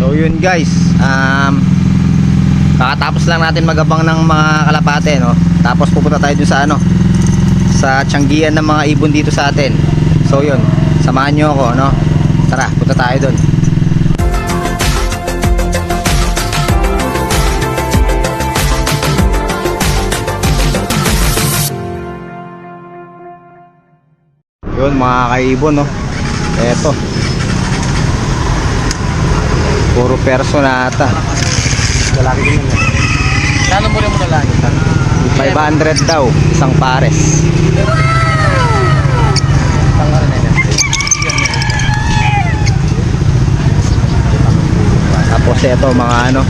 So yun guys, kakatapos lang natin magabang ng mga kalapate, no? Tapos pupunta tayo dun sa ano, sa tiyanggian ng mga ibon dito sa atin. So yun, samahan nyo ako, no? Tara, punta tayo dun. Yun mga kaibon, no? Eto, puro perso na ata. Lalaki din yun. Kano mo rin mo lalaki? 500 daw, isang pares. Tapos ito mga ano,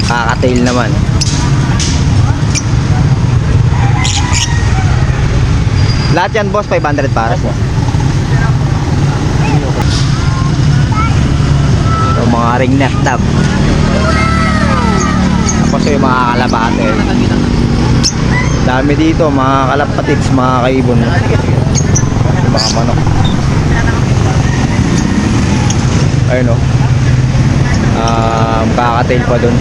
kakatail naman. Lahat yan boss, 500 pares. So, mga ring neck tab. Tapos yung mga kalapate. Dami dito, mga kalapatits, mga kaibon. Yung mga manok. Ayun o. Kakatail pa dun.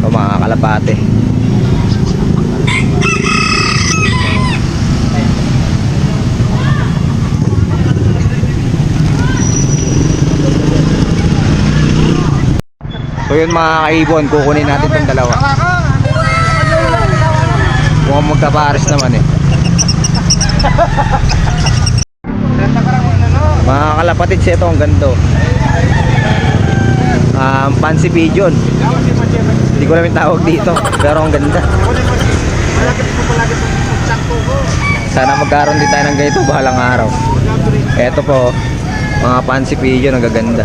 So, mga kalapate. So yun mga kaibon, kukunin natin itong dalawa. Mukhang magkapares naman eh. Mga kalapatid, ito ang ganda. Fancy pigeon. Hindi ko namin tawag dito, pero ang ganda. Sana magkaroon din tayo ng ganito bahalang araw. Ito po, mga fancy pigeon, ang gaganda.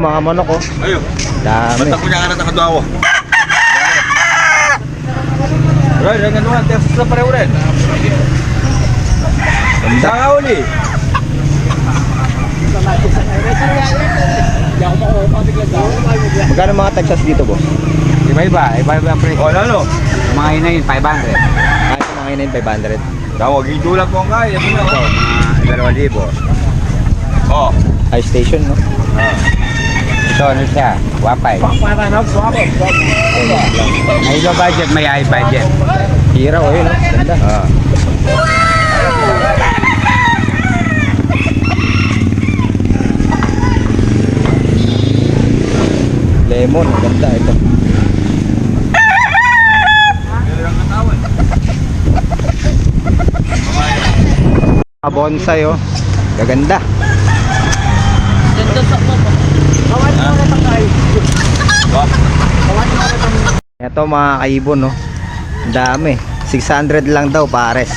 Mga manok oh. Ayun. Dami. Basta ko niya nga nakadwa ako. Right, ang ganuhan. Texas na pareho rin. Saka uli. Magkano mga Texas dito boss? Iba-iba ang presyo. O, lalo. Mga inayin, 500. Kahit mga inayin 500. Tawag, itulak po ang kaya. Ito, mga 2,000. Oh. High station no? Ito, ano siya? Wapay. May low budget, may high budget. Hira oh yun no? Ganda. Lemon, ganda ito. Bonsai oh. Gaganda. Ito mga kaibon no. Ang dami. 600 lang daw pares.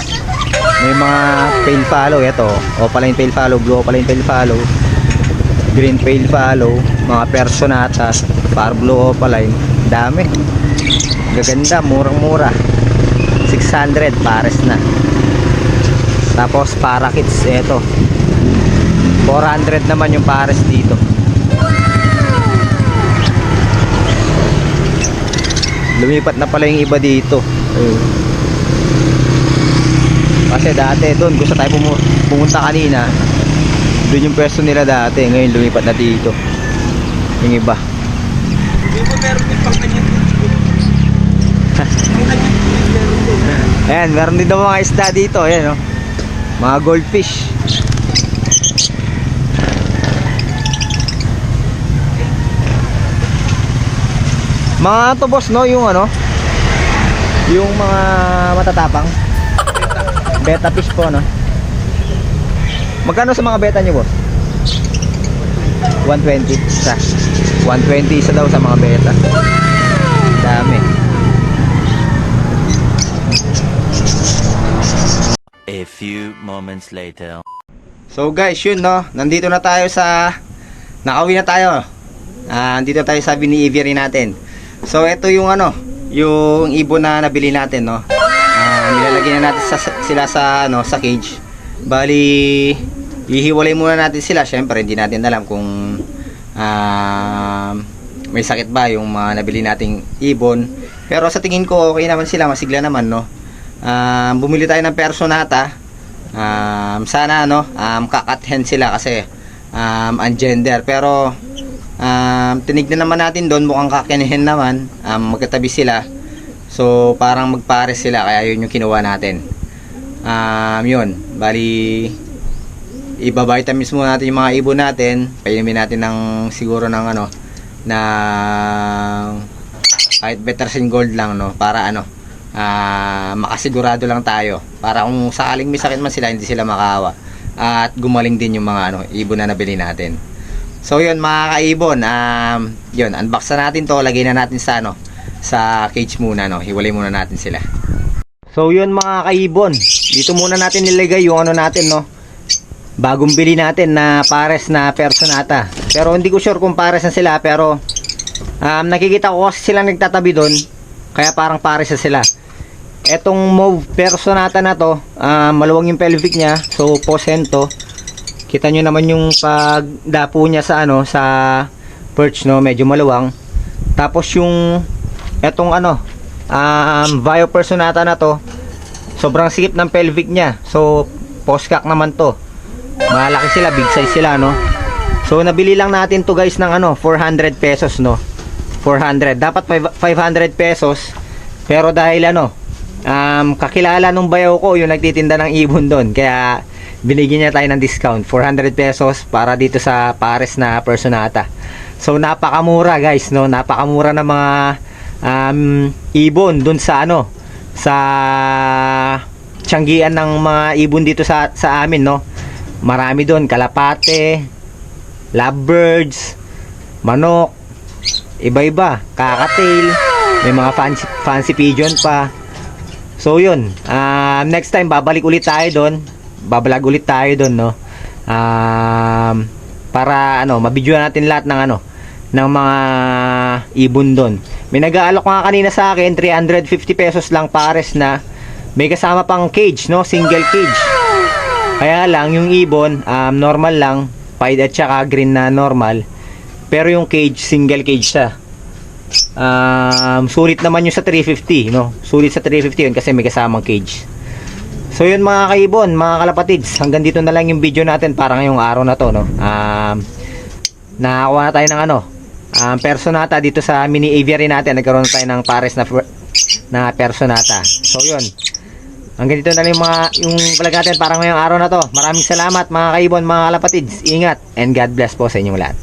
May mga pale follow ito. Opaline pale follow, blue opaline pale follow, green pale follow, mga personata, par blue opaline. Dami. Gaganda, murang-mura. 600 pares na. Tapos parakeets ito. 400 naman yung pares dito. Lumipat na pala yung iba dito. Ayun. Kasi dati doon kung saan tayo pumunta kanina, doon yung pwesto nila dati. Ngayon lumipat na dito yung iba. Ayan, meron din daw mga isda dito. Ayan oh. Mga goldfish. Mga to boss no, yung ano, yung mga matatapang beta fish po no. Magkano sa mga beta nyo boss? 120 isa. 120 isa daw sa mga beta. Dami. A few moments later. So guys, yun no, nandito na tayo sa, nakauwi na tayo. Nandito tayo sa bini-aviary natin. So ito yung ano, yung ibon na nabili natin no. Nilalagay na natin sila sa ano, sa cage. Bali ihiwalay muna natin sila. Syempre hindi natin alam kung may sakit ba yung mga nabili nating ibon. Pero sa tingin ko okay naman sila, masigla naman, no. Bumili tayo ng Personata. Sana kakat-hen sila kasi ang gender. Pero tinignan naman natin doon, mukhang kakinihin naman. Magkatabi sila. So parang magpares sila, kaya yun yung kinuha natin. Yun, bali iba-vitamins muna natin yung mga ibon natin. Painumin natin ng siguro ng kahit Betersin Gold lang, no, para makasigurado lang tayo, para kung sakaling may sakit man sila, hindi sila makahawa at gumaling din yung mga ibon na nabili natin. So yun mga kaibon, yun, unbox na natin to, lagay na natin sa cage muna, no, hiwalay muna natin sila. So yun mga kaibon, dito muna natin nilagay yung natin, no, bagong bili natin na pares na Personata. Pero hindi ko sure kung pares na sila, pero nakikita ko kasi sila nagtatabi doon, kaya parang pares na sila. Etong mauve Personata na to, maluwang yung pelvic niya, so posento. Kita nyo naman yung pagdapo niya sa sa perch, no, medyo maluwang. Tapos yung etong Vio Personata na to, sobrang sikip ng pelvic niya, so postcock naman to. Malaki sila, big size sila, no. So nabili lang natin to guys ng 400 pesos, no. 400, dapat 500 pesos. Pero dahil kakilala nung bayaw ko yung nagtitinda ng ibon doon, kaya binigyan niya tayo ng discount, 400 pesos para dito sa pares na Personata. So napakamura guys, no, napakamura ng mga ibon doon sa sa tiyanggian ng mga ibon dito sa amin, no. Marami doon, kalapate, lovebirds, manok, iba-iba, kakatail, may mga fancy pigeon pa. So yun, next time babalik ulit tayo doon, babalag ulit tayo doon, no. Para mabidyoan natin lahat ng ng mga ibon doon. May nag-aalok nga kanina sa akin, 350 pesos lang pares na may kasama pang cage, no, single cage. Kaya lang yung ibon normal lang, pied at saka green na normal. Pero yung cage, single cage siya. Sulit naman yung sa 350, no? Sulit sa 350 yun kasi may kasamang cage. So yun mga kaibon, mga kalapatids, hanggang dito na lang yung video natin para ngayong araw na to, no? Nakakuha na tayo ng Personata dito sa mini aviary natin. Nagkaroon tayo ng pares na Personata. So yun, hanggang dito na lang yung vlog natin para ngayong araw na to. Maraming salamat mga kaibon, mga kalapatids. Ingat and God bless po sa inyong lahat.